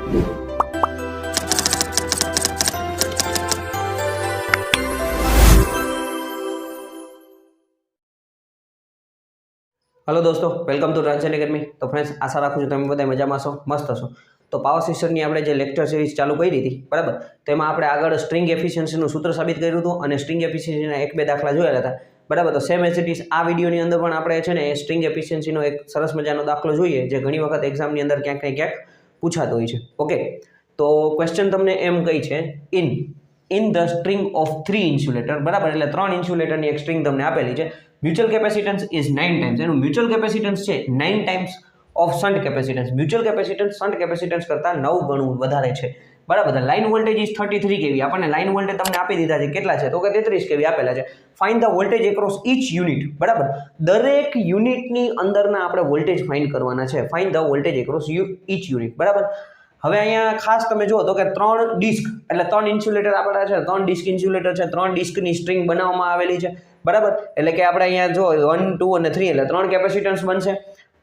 Hello दोस्तों, welcome to transient academy. तो friends, आशा राखું છું તમે બધા મજામાં છો, મસ્ત છો। તો પાવર સિસ્ટમની આપણે જે લેક્ચર સિરીઝ ચાલુ કરી હતી, બરાબર, તેમાં આપણે આગળ સ્ટ્રિંગ એફિશિયન્સીનું સૂત્ર સાબિત કર્યું હતું અને સ્ટ્રિંગ એફિશિયન્સીના એક બે દાખલા જોયેલા હતા, બરાબર। તો સેમ એઝ ઇટ ઇઝ આ વિડીયોની અંદર પણ આપણે છે ને એ સ્ટ્રિંગ એફિશિયન્સીનો એક સરસ મજાનો દાખલો જોઈએ, જે ઘણી વખત એક્ઝામની અંદર ક્યાંક ને ક્યાંક પૂછાતો હોય છે। ઓકે, તો ક્વેશ્ચન તમને એમ કહી છે, in the string of 3 insulator, બરાબર, એટલે 3 ઇન્સ્યુલેટરની એક સ્ટ્રિંગ તમને આપેલી છે। મ્યુચ્યુઅલ કેપેસિટન્સ ઇઝ 9 ટાઈમ્સ, એનું મ્યુચ્યુઅલ કેપેસિટન્સ છે 9 times of shunt capacitance. Mutual capacitance shunt capacitance કરતાં 9 ગણું વધારે છે, બરાબર। લાઇન વોલ્ટેજ ઇઝ 33 kV, આપણને લાઇન વોલ્ટેજ તમને આપી દીધા છે, કેટલા છે તો કે 33 kV આપેલા છે। Find the voltage across each unit, બરાબર, દરેક યુનિટની અંદરના આપણે વોલ્ટેજ ફાઇન્ડ કરવાના છે। Find the voltage across each unit, બરાબર। હવે અહીંયા ખાસ તમે જુઓ તો કે 3 ડિસ્ક એટલે 3 ઇન્સ્યુલેટર આપેલા છે, 3 ડિસ્ક ઇન્સ્યુલેટર છે, 3 ડિસ્કની સ્ટ્રિંગ બનાવવામાં આવેલી છે, બરાબર। એટલે કે આપણે અહીંયા જો 1 2 અને 3 એટલે 3 કેપેસિટન્સ બનશે,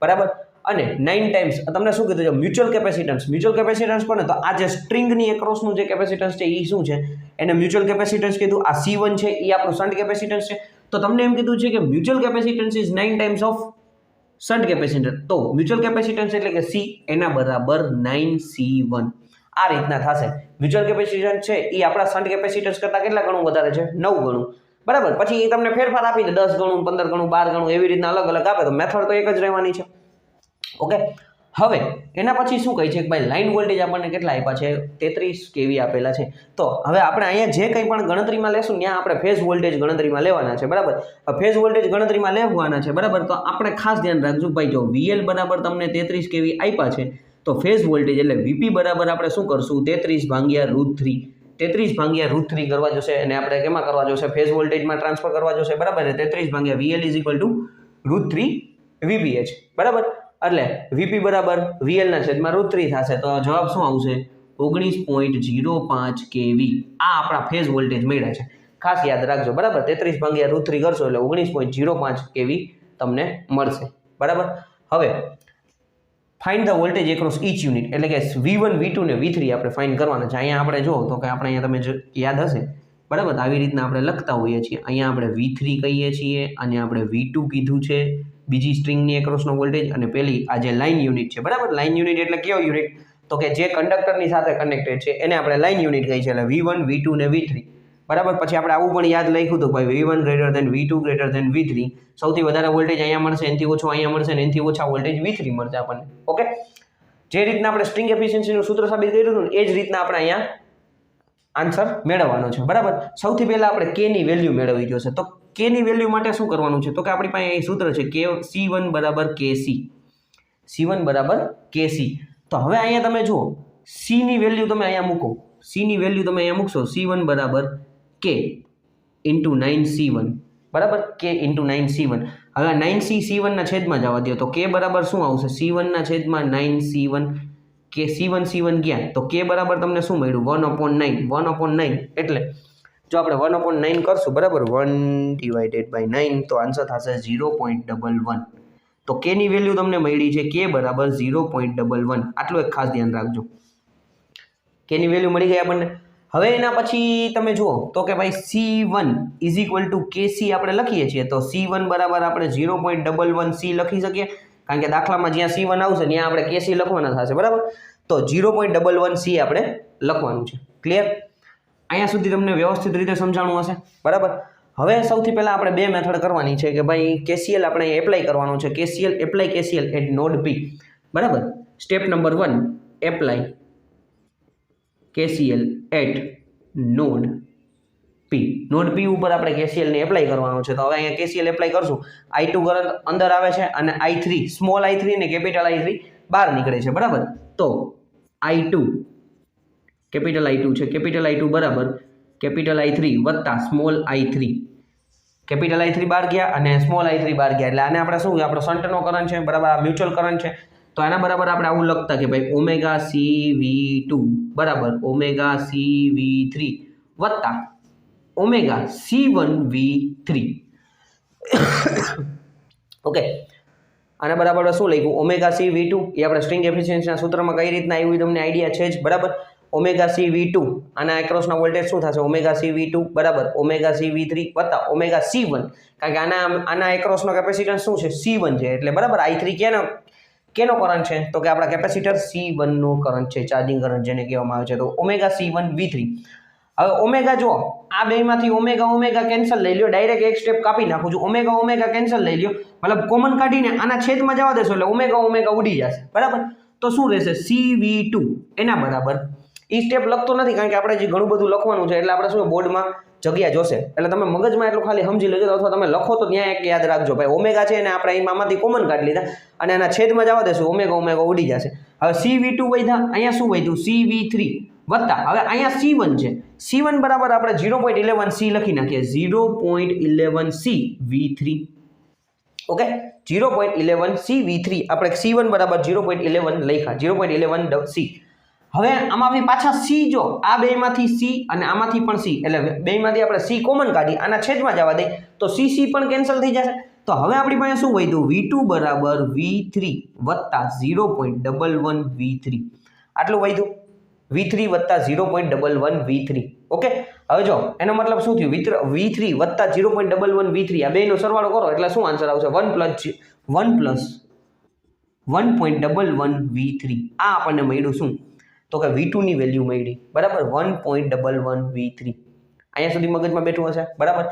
બરાબર। અને 9 ટાઈમ્સ તમને શું કીધું છે? મ્યુચ્યુઅલ કેપેસિટન્સ કોને? તો આ જે સ્ટ્રિંગની એક્રોસનું જે કેપેસિટન્સ છે એ શું છે? એને મ્યુચ્યુઅલ કેપેસિટન્સ કીધું। આ C1 છે એ આપણું શન્ટ કેપેસિટન્સ છે। તો તમને એમ કીધું છે કે mutual capacitance is 9 times of shunt capacitance. તો મ્યુચ્યુઅલ કેપેસિટન્સ એટલે કે C એના બરાબર 9C1 આ રીતના થશે। મ્યુચ્યુઅલ કેપેસિટન્સ છે એ આપણા શન્ટ કેપેસિટન્સ કરતાં કેટલા ગણું વધારે છે? 9 ગણું, બરાબર। પછી એ તમને ફેરફાર આપી દે 10 ગણું, 15 ગણું, 12 ગણું, એવી રીતના અલગ અલગ આપે, તો મેથડ તો એક જ રહેવાની છે। ઓકે, હવે એના પછી શું કહે છે કે ભાઈ લાઇન વોલ્ટેજ આપણને કેટલા આપ્યા છે? 33 kV આપેલા છે। તો હવે આપણે અહીંયા જે કંઈ પણ ગણતરીમાં લેશું ત્યાં આપણે ફેઝ વોલ્ટેજ ગણતરીમાં લેવાના છે, બરાબર। ફેઝ વોલ્ટેજ ગણતરીમાં લેવાના છે, બરાબર। તો આપણે ખાસ ધ્યાન રાખજો ભાઈ, જો VL બરાબર તમને 33 kV આપ્યા છે, તો ફેઝ વોલ્ટેજ એટલે VP બરાબર આપણે શું કરશું? 33/√3, 33/√3 કરવા જોશે, અને આપણે કેમાં કરવા જોશે? ફેઝ વોલ્ટેજમાં ટ્રાન્સફર કરવા જોશે, બરાબર। 33/VL = √3 VPH, બરાબર। એટલે VP બરાબર VL ના છેદમાં √3 થશે, તો જવાબ શું આવશે? 19.05 kV આ આપણા ફેઝ વોલ્ટેજ મળ્યા છે, ખાસ યાદ રાખજો, બરાબર। 33/√3 કરશો એટલે 19.05 kV તમને મળશે, બરાબર। હવે find the voltage across each unit, એટલે કે V1 V2 ને V3 આપણે ફાઇન્ડ કરવાના છે। અહીંયા આપણે જો તો કે આપણે અહીંયા તમે યાદ હશે, બરાબર, આવી રીતના આપણે લખતા હોઈએ છીએ। અહીંયા આપણે V3 કહીએ છીએ અને આપણે V2 કીધું છે, બીજી સ્ટ્રિંગની એક્રોસનો વોલ્ટેજ, અને પેલી આ જે લાઇન યુનિટ છે, બરાબર। લાઇન યુનિટ એટલે કેવો યુનિટ? તો કે જે કંડક્ટરની સાથે કનેક્ટેડ છે એને આપણે લાઇન યુનિટ કહી છે, એટલે V1 V2 ને V3, બરાબર। પછી આપણે આવું પણ યાદ લખ્યું હતું ભાઈ, V1 > V2 > V3, સૌથી વધારે વોલ્ટેજ અહીંયા મળશે, એનાથી ઓછો અહીંયા મળશે, અને એનાથી ઓછા વોલ્ટેજ V3 મળશે આપણને। ઓકે, જે રીતના આપણે સ્ટ્રિંગ એફિશિયન્સીનું સૂત્ર સાબિત કર્યું હતું એ જ રીતના આપણે અહીંયા આન્સર મેળવવાનો છે, બરાબર। સૌથી પહેલા આપણે K ની વેલ્યુ મેળવવી જોશે। તો K ની વેલ્યુ માટે શું કરવાનું છે? તો કે આપણી પાસે અહીં સૂત્ર છે C1 = KC, C1 = KC। તો હવે અહીંયા તમે જુઓ, C ની વેલ્યુ તમે અહીંયા મૂકો, C ની વેલ્યુ તમે અહીંયા મૂકશો, C1 = K × 9C1, બરાબર, K × 9C1। હવે 9C C1 ના છેદમાં જવા દો, તો K બરાબર શું આવશે? C1 ના છેદમાં 9C1, કે C1 ગયા તો K બરાબર તમને શું મળ્યું? 1/9 એટલે જો આપણે 1/9 કરશું, બરાબર, 1/9, તો આન્સર થશે 0.11। તો K ની વેલ્યુ તમને મળી છે K બરાબર 0.11, આટલું એક ખાસ ધ્યાન રાખજો। K ની વેલ્યુ મળી ગઈ આપણને। હવે એના પછી તમે જુઓ તો કે ભાઈ C1 = KC આપણે લખીએ છીએ, તો C1 બરાબર આપણે 0.11C લખી શકીએ, કારણ કે દાખલામાં જ્યાં C1 આવશે ત્યાં આપણે KC લખવાના થશે, બરાબર। તો 0.11C આપણે લખવાનું છે, ક્લિયર? અહીંયા સુધી તમને વ્યવસ્થિત રીતે સમજાણું હશે, બરાબર। હવે સૌથી પહેલા આપણે બે મેથડ કરવાની છે કે ભાઈ KCL આપણે એપ્લાય કરવાનો છે। Apply KCL at node P, બરાબર। Step number 1, apply KCL at node P। Node P ઉપર આપણે KCL ને એપ્લાય કરવાનો છે। તો હવે અહીંયા KCL એપ્લાય કરશું, I2 કરંટ અંદર આવે છે અને I3, સ્મોલ I3 ને કેપિટલ I3 બહાર નીકળે છે, બરાબર। તો I2, કેપિટલ I2 છે, કેપિટલ I2 બરાબર કેપિટલ I3 વત્તા સ્મોલ I3, કેપિટલ I3 બહાર ગયા અને સ્મોલ I3 બહાર ગયા, એટલે આને આપણે શું, આપણો શન્ટનો કરંટ છે, બરાબર, આ મ્યુચ્યુઅલ કરંટ છે। તો આના બરાબર આપણે આવું લખતા કે ભાઈ ઓમેગા CV2 બરાબર ઓમેગા CV3 વત્તા ઓમેગા C1V3 ઓકે। આના બરાબર શું લખ્યું ઓમેગા સી V2 એ આપણે સ્ટ્રિંગ એફિશિયન્સીના સૂત્રમાં કઈ રીતના આવ્યું તમને આઈડિયા છે જ બરાબર ઓમેગા સી V2 આના એક્રોસના વોલ્ટેજ શું થશે ઓમેગા સી V2 બરાબર ઓમેગા સી V3 વત્તા ઓમેગા C1 કારણ કે આના એક્રોસનો કેપેસિટન્સ શું છે C1 છે એટલે બરાબર I3 કેનો કરંટ છે તો કે આપણા કેપેસિટર C1 નો કરંટ છે ચાર્જિંગ કરંટ જેને કહેવામાં આવે છે તો ઓમેગા C1 V3 હવે ઓમેગા જો આ બેમાંથી ઓમેગા કેન્સલ લઈ લ્યો ડાયરેક્ટ એક સ્ટેપ કાપી નાખું છું ઓમેગા કેન્સલ લઈ લ્યો મતલબ કોમન કાઢીને આના છેદમાં જવા દેશો એટલે ઓમેગા ઉડી જશે બરાબર તો શું રહેશે CV2 એના બરાબર એ સ્ટેપ લખતો નથી કારણ કે આપણે જે ઘણું બધું લખવાનું છે એટલે આપણે શું બોર્ડમાં જગ્યા જોશે એટલે તમે મગજમાં એટલું ખાલી સમજી લેજો અથવા તમે લખો તો ત્યાં એક યાદ રાખજો ભાઈ ઓમેગા છે અને આપણે એમાંથી કોમન કાઢી લીધા અને એના છેદમાં જવા દેશું ઓમેગા ઉડી જશે હવે CV2 વધ્યા અહીંયા શું વધ્યું CV3 વત્તા હવે અહીંયા C1 છે C1 બરાબર આપણે 0.11 C લખી નાખીએ 0.11 C V3 okay 0.11 C V3 આપણે C1 બરાબર 0.11 લખ્યા 0.11 C હવે આમાંથી પાછા C જો આ બેમાંથી C અને આમાંથી પણ C એટલે બેમાંથી આપણે C કોમન કાઢી આના છેદમાં જવા દઈએ તો C પણ કેન્સલ થઈ જશે તો હવે આપણી પાસે શું વધ્યું V2 બરાબર V3 વત્તા 0.11 V3 આટલું વધ્યું V3 વત્તા 0.11 V3 ઓકે હવે જો એનો મતલબ શું થયું V3 વત્તા 0.11 V3 આ બેનો સરવાળો કરો એટલે શું આન્સર આવશે 1 પ્લસ 1.11 V3 આ આપણને મળ્યું શું તો કે V2 ની વેલ્યુ મળી બરાબર 1.11 V3 અહીંયા સુધી મગજમાં બેઠું હશે બરાબર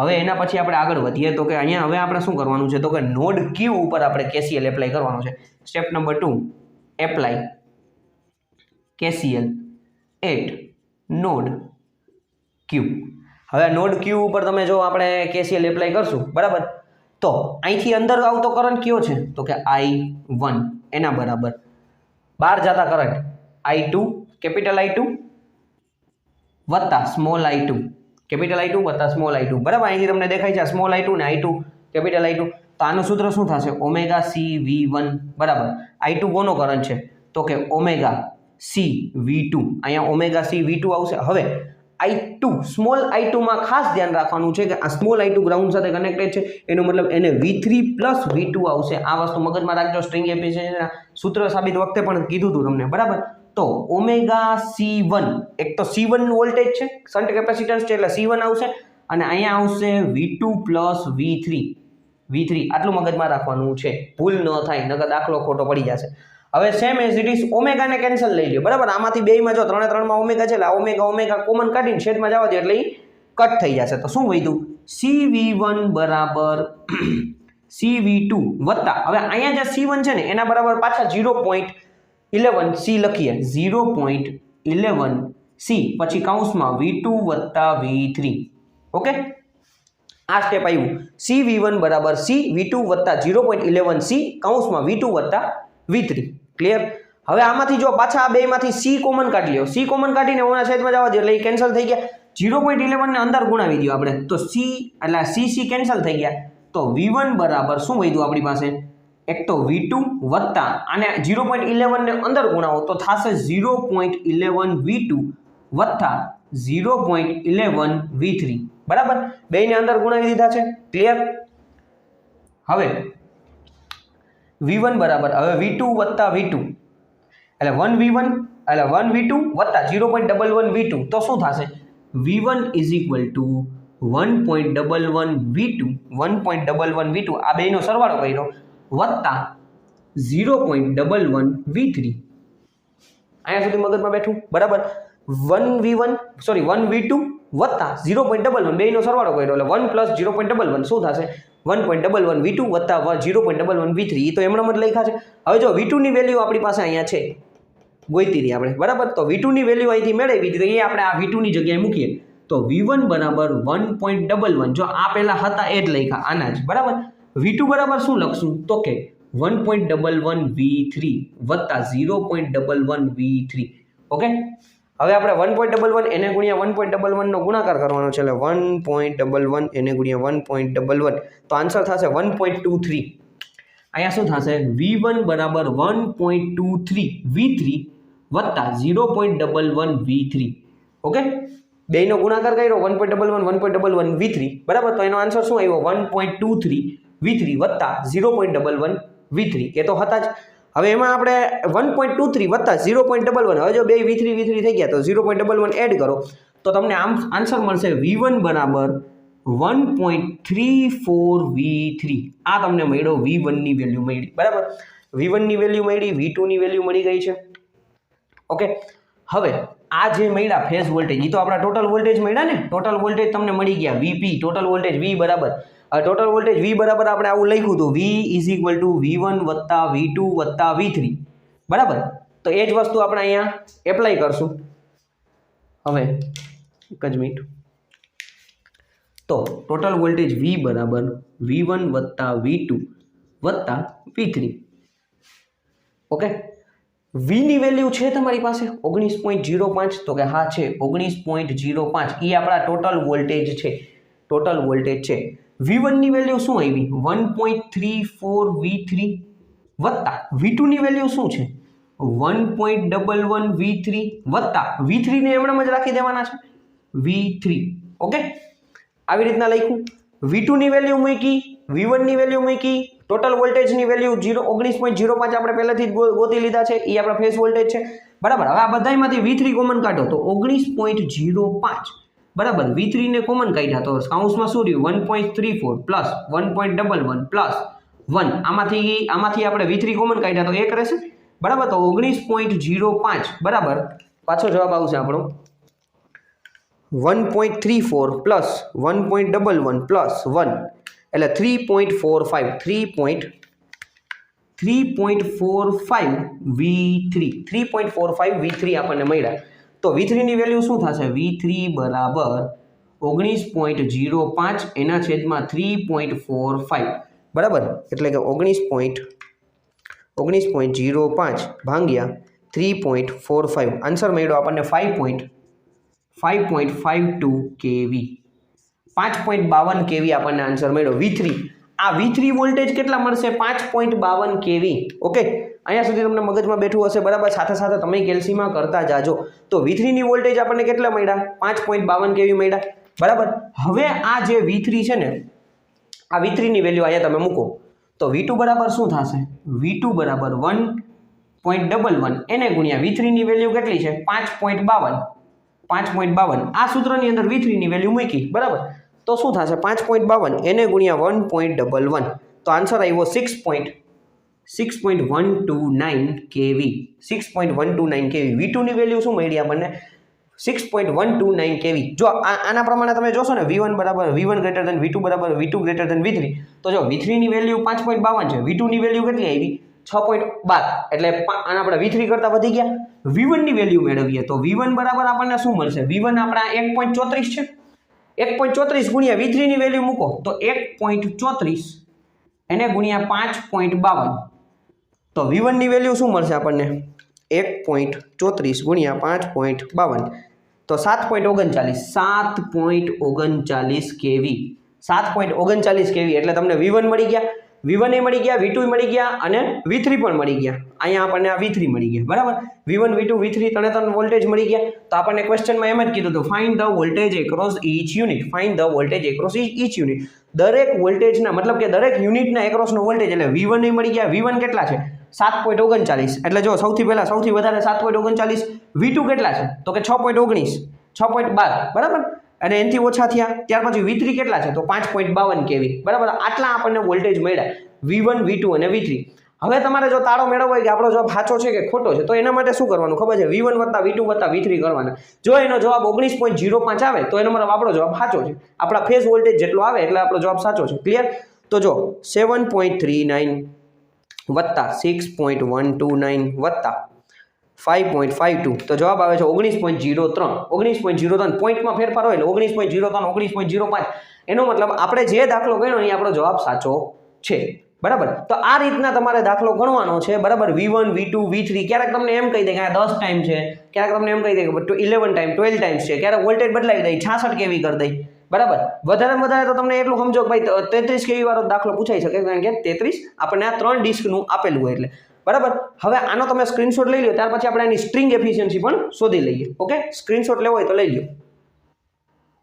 હવે એના પછી આપણે આગળ વધીએ તો કે અહીંયા હવે આપણે શું કરવાનું છે તો કે નોડ Q ઉપર આપણે KCL એપ્લાય કરવાનું છે step number 2 apply KCL at node Q હવે નોડ Q ઉપર તમે જો આપણે KCL એપ્લાય કરશું બરાબર તો અહીંથી અંદર આવતો કરંટ કયો છે તો કે I1 એના બરાબર બહાર જતા કરંટ I2 કેપિટલ I2 વત્તા સ્મોલ I2 કેપિટલ I2 વત્તા સ્મોલ I2 બરાબર અહીંથી તમને દેખાય છે સ્મોલ I2 ને I2 કેપિટલ I2 તો આનું સૂત્ર શું થશે ઓમેગા CV1 બરાબર I2 કોનો કરંટ છે તો કે ઓમેગા CV2 અહીંયા ઓમેગા CV2 આવશે હવે I2 સ્મોલ I2 માં ખાસ ધ્યાન રાખવાનું છે કે આ સ્મોલ I2 ગ્રાઉન્ડ સાથે કનેક્ટેડ છે એનો મતલબ એને V3 પ્લસ V2 આવશે આ વસ્તુ મગજમાં રાખજો સ્ટ્રિંગ એફિશિયન્સીના સૂત્ર સાબિત વખતે પણ કીધું હતું તમને બરાબર તો ઓમેગા C1 એક તો C1 વોલ્ટેજ છે શન્ટ કેપેસિટન્સ છે એટલે C1 આવશે અને અહીંયા આવશે V2 પ્લસ V3 આટલું મગજમાં રાખવાનું છે ભૂલ ન થાય નકર દાખલો ખોટો પડી જશે હવે same as it is omega ને કેન્સલ લઈ લ્યો બરાબર આમાંથી બેમાં જો 3 માં ઓમેગા છે એટલે ઓમેગા કોમન કાઢીને છેદમાં જવા દે એટલે ઈ કટ થઈ જશે તો શું વધ્યું CV1 બરાબર CV2 વત્તા હવે અહીંયા જે C1 છે ને એના બરાબર પાછા 0.11 C લખીએ 0.11 C પછી કૌંસમાં V2 વત્તા V3 ઓકે આ સ્ટેપ આવ્યું CV1 બરાબર C V2 વત્તા 0.11 C કૌંસમાં V2 વત્તા V3 ક્લિયર હવે આમાંથી જો પાછા આ બેમાંથી C કોમન કાઢી લ્યો C કોમન કાઢીને ઓના છેદમાં જવા દે એટલે એ કેન્સલ થઈ ગયા 0.11 ને અંદર ગુણાવી દો આપણે તો C એટલે C કેન્સલ થઈ ગયા તો V1 બરાબર શું વધ્યું આપણી પાસે એક તો V2 વત્તા અને 0.11 ને અંદર ગુણાવો તો થશે 0.11 V2 વત્તા 0.11 V3 બરાબર બેયને અંદર ગુણાવી દીધા છે ક્લિયર હવે V1 બરાબર હવે V2 વત્તા V2 એટલે 1V1 એટલે 1V2 વત્તા 0.11 V2 તો શું થશે V1 is equal to 1.11 V2 આ બેનો સરવાળો કર્યો વત્તા 0.11 V3 અહીંયા સુધી મગજમાં બેઠું બરાબર 1V2 વત્તા 0.11 બેનો સરવાળો કર્યો એટલે 1 પ્લસ 0.11 શું થશે 1.11 V2 વત્તા 0.11 V3 એ તો એમણે જ લખ્યા છે હવે જો V2 ની વેલ્યુ આપણી પાસે અહીંયા છે ગોઈતી હતી આપણે બરાબર તો V2 ની વેલ્યુ અહીંથી મેળવી તો એ આપણે આ V2 ની જગ્યાએ મૂકીએ તો V1 બરાબર 1.11 જો આ પહેલા હતા એ જ લખ્યા આના જ બરાબર V2 બરાબર શું લખશું તો કે 1.11 V3 વત્તા 0.11 V3 ઓકે હવે આપણે 1.11 એને ગુણ્યા 1.11 નો ગુણાકાર કરવાનો છે એટલે 1.11 એને ગુણ્યા 1.11 તો આન્સર થશે 1.23 અહીંયા શું થશે V1 બરાબર 1.23 V3 વત્તા 0.11 V3 ઓકે બેનો ગુણાકાર કર્યો 1.11 V3 બરાબર તો એનો આન્સર શું આવ્યો 1.23 V3 વત્તા 0.11 V3 એ તો હતા જ. હવે એમાં આપણે 1.23 વત્તા 0.11 હવે જો બે V3 થઈ ગયા તો 0.11 એડ કરો તો તમને આન્સર મળશે V1 બરાબર 1.34 V3. આ તમને મળ્યો V1 ની વેલ્યુ મળી, બરાબર. V1 ની વેલ્યુ મળી, V2 ની વેલ્યુ મળી ગઈ છે. ઓકે, હવે આ જે મળ્યા ફેઝ વોલ્ટેજ એ તો આપણા ટોટલ વોલ્ટેજ મળ્યા ને, ટોટલ વોલ્ટેજ તમને મળી ગયા VP, ટોટલ વોલ્ટેજ V બરાબર. ટોટલ વોલ્ટેજ V બરાબર આપણે આવું લખ્યું હતું V = V1 વત્તા V2 વત્તા V3, બરાબર. તો એ જ વસ્તુ આપણે અહીંયા એપ્લાય કરશું. હવે એક જ મિનિટ. તો ટોટલ વોલ્ટેજ V બરાબર V1 વત્તા V2 વત્તા V3. ઓકે, V ની વેલ્યુ છે તમારી પાસે 19.05, તો કે હા છે 19.05. એ આપણા ટોટલ વોલ્ટેજ છે, ટોટલ વોલ્ટેજ છે. V1 ની વેલ્યુ શું આવી 1.34 V3 વત્તા V2 ની વેલ્યુ શું છે 1.11 V3 વત્તા V3 ને એમણે જ રાખી દેવાના છે V3. ઓકે, આવી રીતના લખ્યું. V2 ની વેલ્યુ મૂકી, V1 ની વેલ્યુ મૂકી, ટોટલ વોલ્ટેજ ની વેલ્યુ 19.05 આપણે પહેલાથી જ ગોતી લીધા છે, એ આપણા ફેઝ વોલ્ટેજ છે, બરાબર. હવે આ બધાયમાંથી V3 કોમન કાઢો તો 19.05, બરાબર. V3 ને કોમન કાઢ્યા તો કાઉન્સમાં શું રહ્યું 1.34 પ્લસ 1.11 પ્લસ 1, આમાંથી આપણે V3 કોમન કાઢ્યા તો 1 રહેશે, બરાબર. તો 19.05 બરાબર પાછો જવાબ આવશે આપણો 1.34 પ્લસ 1.11 પ્લસ 1 એટલે 3.45 V3 આપણને મળ્યા. તો V3 ની વેલ્યુ શું થશે V3 બરાબર 19.05 એના છેદમાં 3.45, બરાબર. એટલે કે 19.05 ભાગ્યા 3.45 આન્સર મળ્યો આપણને 5.52 kV, 5.52 kV આપણને આન્સર મળ્યો V3. આ V3 વોલ્ટેજ કેટલા મળશે 5.52 kV. ઓકે, અહીંયા સુધી તમને મગજમાં બેઠું હશે, બરાબર. સાથે સાથે તમે કેલ્સીમાં કરતા જાજો. તો V3 ની વોલ્ટેજ આપણને કેટલા મળ્યા 5.52 kV મળ્યા, બરાબર. હવે આ જે V3 છે ને, આ V3 ની વેલ્યુ અહીંયા તમે મૂકો તો V2 બરાબર શું થશે V2 બરાબર 1.11 એને ગુણ્યા V3 ની વેલ્યુ કેટલી છે 5.52. આ સૂત્રની અંદર V3 ની વેલ્યુ મૂકી, બરાબર. તો શું થશે 5.52 એને ગુણ્યા 1.11, તો આન્સર આવ્યો 6.129 kV. 6.129 kV. V2 ની વેલ્યુ શું મળી આપણને 6.129 kV. જો આના પ્રમાણે તમે જોશો ને V1 બરાબર V1 ગ્રેટર ધેન V2 બરાબર V2 ગ્રેટર ધેન V3, તો જો V3 ની વેલ્યુ 5.52 છે, V2 ની વેલ્યુ કેટલી આવી 6.12, એટલે આના આપણે V3 કરતા વધી ગયા. V1 ની વેલ્યુ મેળવીએ તો V1 બરાબર આપણને શું મળશે V1 આપણા 1.34 છે, 1.34 ગુણ્યા V3 ની વેલ્યુ મૂકો તો 1.34 એને ગુણ્યા 5.52, તો V1 ની વેલ્યુ શું મળશે આપણને 1.34 ગુણ્યા 5.52 તો 7.39 kV. 7.39 kV એટલે તમને V1 મળી ગયા, V1 એ મળી ગયા, V2 મળી ગયા અને V3 પણ મળી ગયા. અહીંયા આપણને આ V3 મળી ગયા, બરાબર. V1 V2 V3 ત્રણ વોલ્ટેજ મળી ગયા. તો આપણને ક્વેશ્ચનમાં એમ જ કીધું હતું find the voltage across each unit, find the voltage across each unit. દરેક વોલ્ટેજના મતલબ કે દરેક યુનિટના એક્રોસનો વોલ્ટેજ એટલે V1 એ મળી ગયા. V1 કેટલા છે 7.39, એટલે જો સૌથી વધારે 7.39. V2 કેટલા છે તો કે 6.19, 6.12, બરાબર. અને એનાથી ઓછા થયા ત્યાર પછી V3 કેટલા છે તો 5.52 kV, બરાબર. આટલા આપણને વોલ્ટેજ મળ્યા V1 V2 અને V3. હવે તમારે જો તાળો મેળવવો હોય કે આપણો જવાબ સાચો છે કે ખોટો છે તો એના માટે શું કરવાનું ખબર છે V1 વત્તા V2 વત્તા V3 કરવાના. જો એનો જવાબ 19.05 આવે તો એનો મતલબ આપણો જવાબ સાચો છે, આપણા ફેઝ વોલ્ટેજ જેટલો આવે એટલે આપણો જવાબ સાચો છે. ક્લિયર? તો જો 7.39 વત્તા 6.129 વત્તા 5.52 તો જવાબ આવે છે 19.03. 19.03 પોઈન્ટમાં ફેરફાર હોય એટલે 19.03 19.05 એનો મતલબ આપણે જે દાખલો ગણ્યો એ આપણો જવાબ સાચો છે, બરાબર. તો આ રીતના તમારે દાખલો ગણવાનો છે, બરાબર. V1 V2 V3 ક્યારેક તમને એમ કહી દે કે આ 10 ટાઈમ છે, ક્યારેક તમને એમ કહી દે કે 11 ટાઈમ 12 ટાઈમ્સ છે, ક્યારેક વોલ્ટેજ બદલાવી દે 66 kV કરી દે, બરાબર. વધારે તો તમને એટલું સમજો કે ભાઈ 33 kV વાળો દાખલો પૂછાઈ શકે કારણ કે 33 આપણને આ 3 ડિસ્કનું આપેલું હોય એટલે, બરાબર. હવે આનો તમે સ્ક્રીનશોટ લઈ લો, ત્યાર પછી આપણે આની સ્ટ્રિંગ એફિશિયન્સી પણ શોધી લઈએ. ઓકે, સ્ક્રીનશોટ લેવો હોય તો લઈ લો.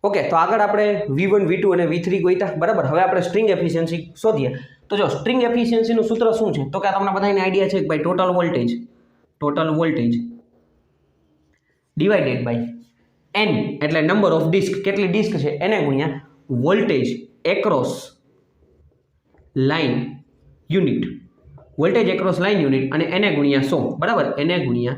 ઓકે, તો આગળ આપણે V1 V2 અને V3 ગોઈતા, બરાબર. હવે આપણે સ્ટ્રિંગ એફિશિયન્સી શોધીએ. તો જો સ્ટ્રિંગ એફિશિયન્સીનું સૂત્ર શું છે તો કે તમને બધાને આઈડિયા છે કે ભાઈ total voltage divided by n એટલે નંબર ઓફ ડિસ્ક, કેટલી ડિસ્ક છે એને ગુણ્યા voltage across line unit, voltage across line unit અને એને ગુણ્યા 100, બરાબર, એને ગુણ્યા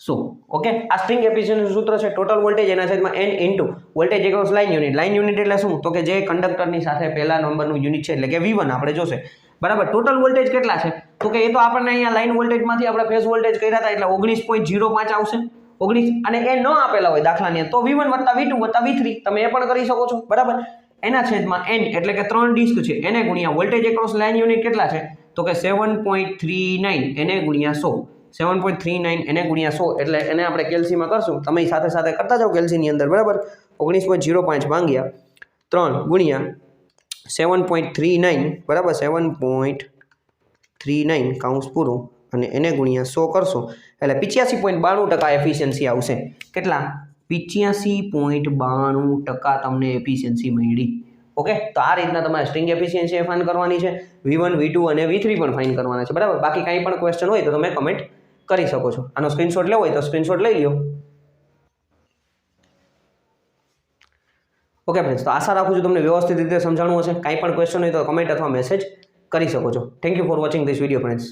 100. ઓકે, આ સ્ટ્રિંગ એફિશિયન્સીનું સૂત્ર છે ટોટલ વોલ્ટેજ એના છેદમાં n into voltage across line unit. Line unit એટલે શું તો કે જે કંડક્ટરની સાથે પહેલા નંબરનું યુનિટ છે એટલે કે V1 આપણે જોશે, બરાબર. ટોટલ વોલ્ટેજ કેટલા છે તો કે એ તો આપણને અહીંયા લાઇન વોલ્ટેજમાંથી આપણે ફેઝ વોલ્ટેજ કર્યા હતા એટલે 19.05 આવશે. 19 અને એ ન આપેલા હોય દાખલાની તો V1 વત્તા V2 વત્તા V3 તમે એ પણ કરી શકો છો, બરાબર. એના છેદમાં n એટલે કે 3 ડિસ્ક છે એને ગુણ્યા વોલ્ટેજ એક્રોસ લાઇન યુનિટ કેટલા છે તો કે 7.39 એને ગુણ્યા 100, 7.39 એને ગુણ્યા 100 એટલે એને આપણે કેલ્સીમાં કરશું. તમે સાથે સાથે કરતા જાઓ કેલ્સીની અંદર, બરાબર. 19.05 ભાગ્યા 3 ગુણ્યા 7.39, બરાબર, 7.39 કાઉન્સ પૂરું અને એને ગુણ્યા 100 કરશો એટલે 85.92% એફિશિયન્સી આવશે. કેટલા? 85.92% તમને એફિશિયન્સી મળી. ઓકે, તો આ રીતના તમારે સ્ટ્રિંગ એફિશિયન્સી ફાઇન કરવાની છે, V1 V2 અને V3 પણ ફાઇન કરવાના છે, બરાબર. બાકી કાંઈ પણ ક્વેશ્ચન હોય તો તમે કમેન્ટ કરી શકો છો. આનો સ્ક્રીનશોટ લેવો હોય તો સ્ક્રીનશોટ લઈ લ્યો. ઓકે ફ્રેન્ડ્સ, તો આશા રાખું છું તમને વ્યવસ્થિત રીતે સમજાણું હશે. કાંઈ પણ ક્વેશ્ચન હોય તો કમેન્ટ અથવા મેસેજ કરી શકો છો. Thank you for watching this video friends.